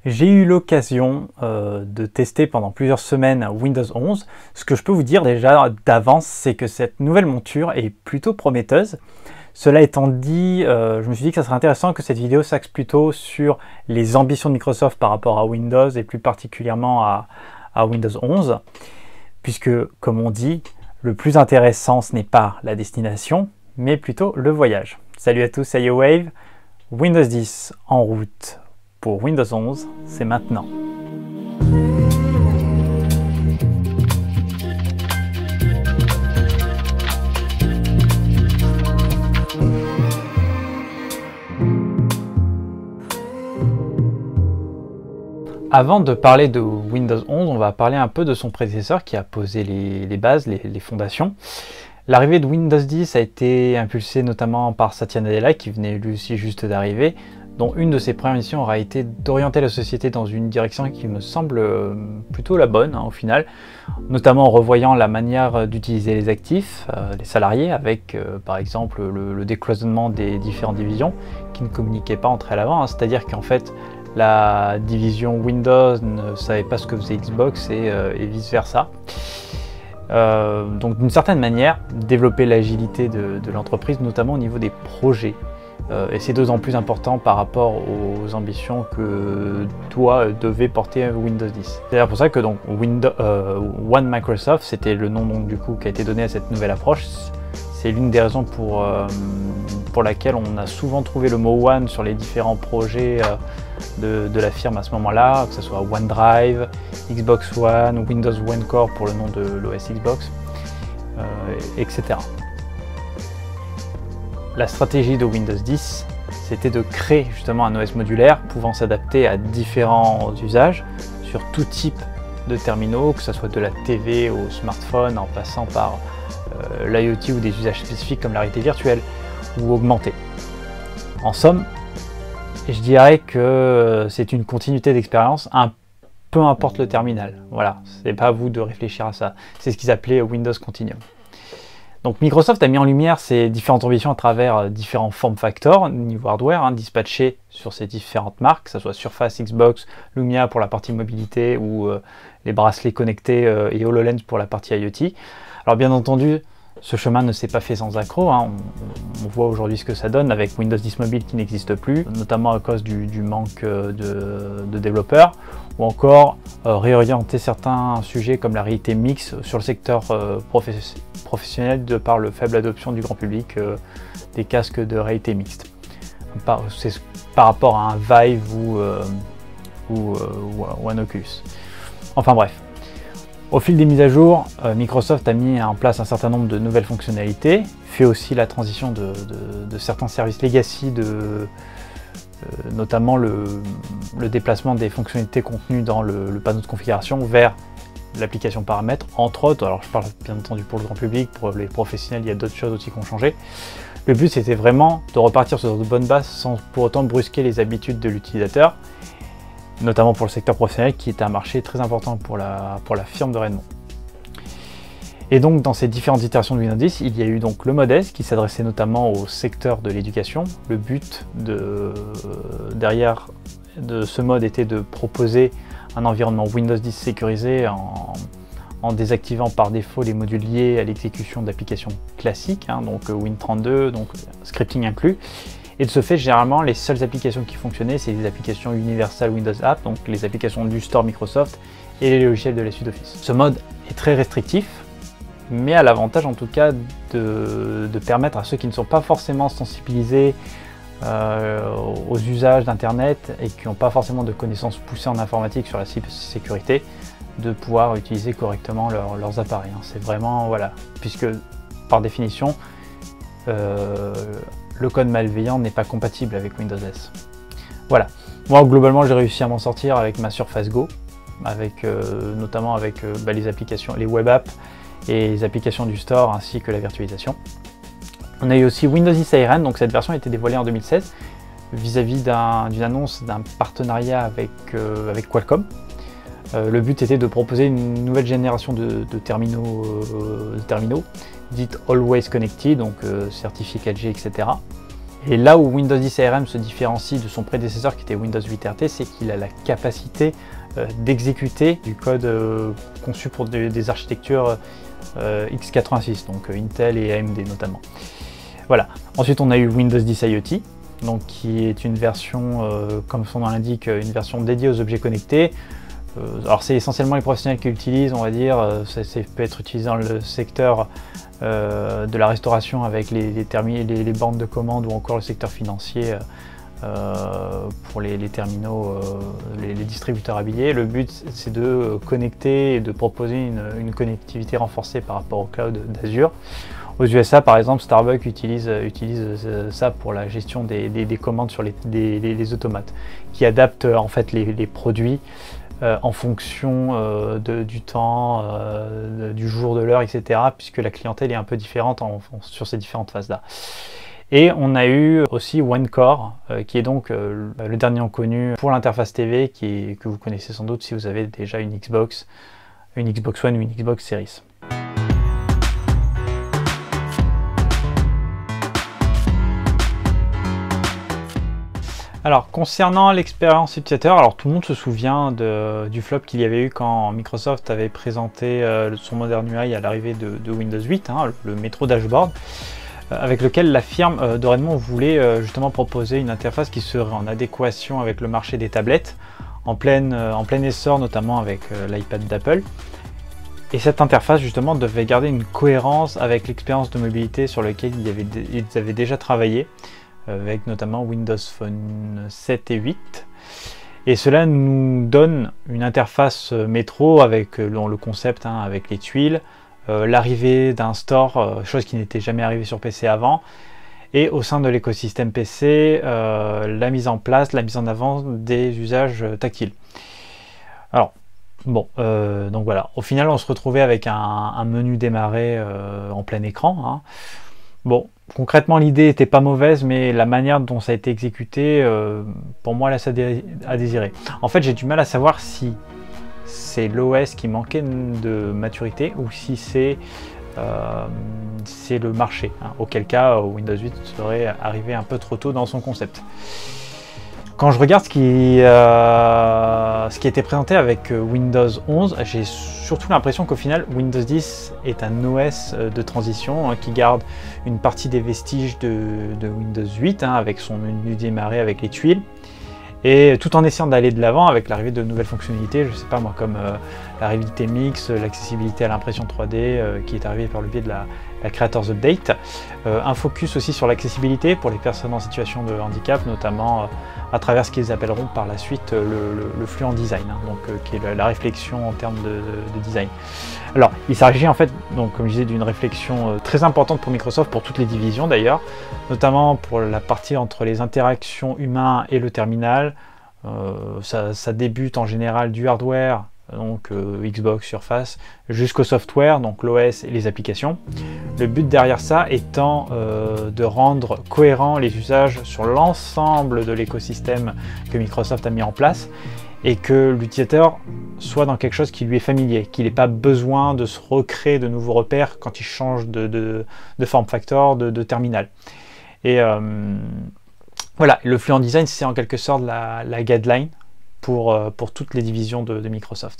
J'ai eu l'occasion de tester pendant plusieurs semaines Windows 11. Ce que je peux vous dire déjà d'avance, c'est que cette nouvelle monture est plutôt prometteuse. Cela étant dit, je me suis dit que ça serait intéressant que cette vidéo s'axe plutôt sur les ambitions de Microsoft par rapport à Windows et plus particulièrement à Windows 11. Puisque, comme on dit, le plus intéressant, ce n'est pas la destination, mais plutôt le voyage. Salut à tous, c'est YoWave. Windows 10 en route pour Windows 11, c'est maintenant. Avant de parler de Windows 11, on va parler un peu de son prédécesseur qui a posé les bases, les fondations. L'arrivée de Windows 10 a été impulsée notamment par Satya Nadella qui venait lui aussi juste d'arriver, dont une de ses premières missions aura été d'orienter la société dans une direction qui me semble plutôt la bonne au final, notamment en revoyant la manière d'utiliser les actifs, les salariés, avec par exemple le décloisonnement des différentes divisions qui ne communiquaient pas entre elles avant, c'est-à-dire qu'en fait la division Windows ne savait pas ce que faisait Xbox et vice-versa. Donc d'une certaine manière, développer l'agilité de l'entreprise, notamment au niveau des projets. Et c'est d'autant plus important par rapport aux ambitions que devait porter Windows 10. C'est d'ailleurs pour ça que donc One Microsoft, c'était le nom donc, du coup qui a été donné à cette nouvelle approche. C'est l'une des raisons pour laquelle on a souvent trouvé le mot One sur les différents projets de la firme à ce moment-là, que ce soit OneDrive, Xbox One, Windows One Core pour le nom de l'OS Xbox, etc. La stratégie de Windows 10, c'était de créer justement un OS modulaire pouvant s'adapter à différents usages sur tout type de terminaux, que ce soit de la TV au smartphone en passant par l'IoT ou des usages spécifiques comme la réalité virtuelle ou augmentée. En somme, je dirais que c'est une continuité d'expérience, peu importe le terminal. Voilà, c'est pas à vous de réfléchir à ça. C'est ce qu'ils appelaient Windows Continuum. Donc Microsoft a mis en lumière ses différentes ambitions à travers différents form factors niveau hardware, dispatchés sur ces différentes marques, que ce soit Surface, Xbox, Lumia pour la partie mobilité ou les bracelets connectés et HoloLens pour la partie IoT. Alors bien entendu, ce chemin ne s'est pas fait sans accroc, on voit aujourd'hui ce que ça donne avec Windows 10 Mobile qui n'existe plus, notamment à cause du manque de développeurs, ou encore réorienter certains sujets comme la réalité mixte sur le secteur professionnel de par le faible adoption du grand public des casques de réalité mixte. C'est par rapport à un Vive ou un Oculus. Enfin bref. Au fil des mises à jour, Microsoft a mis en place un certain nombre de nouvelles fonctionnalités, fait aussi la transition de certains services legacy, notamment le déplacement des fonctionnalités contenues dans le panneau de configuration vers l'application paramètres, entre autres. Alors je parle bien entendu pour le grand public, pour les professionnels, il y a d'autres choses aussi qui ont changé. Le but c'était vraiment de repartir sur de bonnes bases sans pour autant brusquer les habitudes de l'utilisateur, notamment pour le secteur professionnel qui est un marché très important pour la firme de Redmond. Et donc dans ces différentes itérations de Windows 10, il y a eu donc le mode S qui s'adressait notamment au secteur de l'éducation. Le but derrière ce mode était de proposer un environnement Windows 10 sécurisé en désactivant par défaut les modules liés à l'exécution d'applications classiques, donc Win32, donc scripting inclus. Et de ce fait, généralement, les seules applications qui fonctionnaient, c'est les applications Universal Windows App, donc les applications du store Microsoft et les logiciels de la suite Office. Ce mode est très restrictif, mais a l'avantage en tout cas de permettre à ceux qui ne sont pas forcément sensibilisés aux usages d'Internet et qui n'ont pas forcément de connaissances poussées en informatique sur la sécurité, de pouvoir utiliser correctement leurs appareils. C'est vraiment, voilà, puisque par définition, le code malveillant n'est pas compatible avec Windows S. Voilà. Moi, globalement, j'ai réussi à m'en sortir avec ma Surface Go, notamment avec les applications, les web apps et les applications du store ainsi que la virtualisation. On a eu aussi Windows 10 Siren, donc cette version a été dévoilée en 2016 vis-à-vis d'une annonce d'un partenariat avec Qualcomm. Le but était de proposer une nouvelle génération de terminaux dites Always Connected, donc certifiés 4G, etc. Et là où Windows 10 ARM se différencie de son prédécesseur qui était Windows 8 RT, c'est qu'il a la capacité d'exécuter du code conçu pour des architectures x86, donc Intel et AMD notamment. Voilà. Ensuite, on a eu Windows 10 IoT, donc qui est une version, comme son nom l'indique, une version dédiée aux objets connectés. Alors c'est essentiellement les professionnels qui l'utilisent, on va dire. Ça peut être utilisé dans le secteur de la restauration avec les bandes de commande, ou encore le secteur financier pour les terminaux, les distributeurs à billets. Le but, c'est de connecter et de proposer une connectivité renforcée par rapport au cloud d'Azure. Aux USA, par exemple, Starbucks utilise ça pour la gestion des commandes sur les automates, qui adaptent en fait les produits en fonction du temps, du jour, de l'heure, etc., puisque la clientèle est un peu différente sur ces différentes phases-là. Et on a eu aussi OneCore, qui est donc le dernier connu pour l'interface TV, que vous connaissez sans doute si vous avez déjà une Xbox One ou une Xbox Series. Alors, concernant l'expérience utilisateur, alors tout le monde se souvient du flop qu'il y avait eu quand Microsoft avait présenté son Modern UI à l'arrivée de Windows 8, hein, le Metro Dashboard, avec lequel la firme dorénavant voulait justement proposer une interface qui serait en adéquation avec le marché des tablettes, en plein essor, notamment avec l'iPad d'Apple. Et cette interface justement devait garder une cohérence avec l'expérience de mobilité sur laquelle ils avaient déjà travaillé, avec notamment Windows Phone 7 et 8. Et cela nous donne une interface métro avec le concept, hein, avec les tuiles, l'arrivée d'un store, chose qui n'était jamais arrivée sur PC avant, et au sein de l'écosystème PC, la mise en avant des usages tactiles. Alors, bon, donc voilà, au final on se retrouvait avec un menu démarrer en plein écran, hein. Bon, concrètement l'idée n'était pas mauvaise, mais la manière dont ça a été exécuté, pour moi laisse à désirer. En fait, j'ai du mal à savoir si c'est l'OS qui manquait de maturité ou si c'est le marché, hein. Auquel cas Windows 8 serait arrivé un peu trop tôt dans son concept. Quand je regarde ce qui a été présenté avec Windows 11, j'ai surtout l'impression qu'au final Windows 10 est un OS de transition, hein, qui garde une partie des vestiges de Windows 8, hein, avec son menu démarrer avec les tuiles, et tout en essayant d'aller de l'avant avec l'arrivée de nouvelles fonctionnalités, je sais pas moi, comme la réalité mixte, l'accessibilité à l'impression 3D qui est arrivée par le biais de la Creators Update, un focus aussi sur l'accessibilité pour les personnes en situation de handicap, notamment à travers ce qu'ils appelleront par la suite le flux en design, hein, donc qui est la réflexion en termes de design. Alors, il s'agit en fait, donc, comme je disais, d'une réflexion très importante pour Microsoft, pour toutes les divisions d'ailleurs, notamment pour la partie entre les interactions humains et le terminal. Ça débute en général du hardware, donc Xbox, Surface, jusqu'au software, donc l'OS et les applications. Le but derrière ça étant de rendre cohérents les usages sur l'ensemble de l'écosystème que Microsoft a mis en place, et que l'utilisateur soit dans quelque chose qui lui est familier, qu'il n'ait pas besoin de se recréer de nouveaux repères quand il change de form factor, de terminal. Et voilà, le flux en design, c'est en quelque sorte la guideline pour toutes les divisions de Microsoft.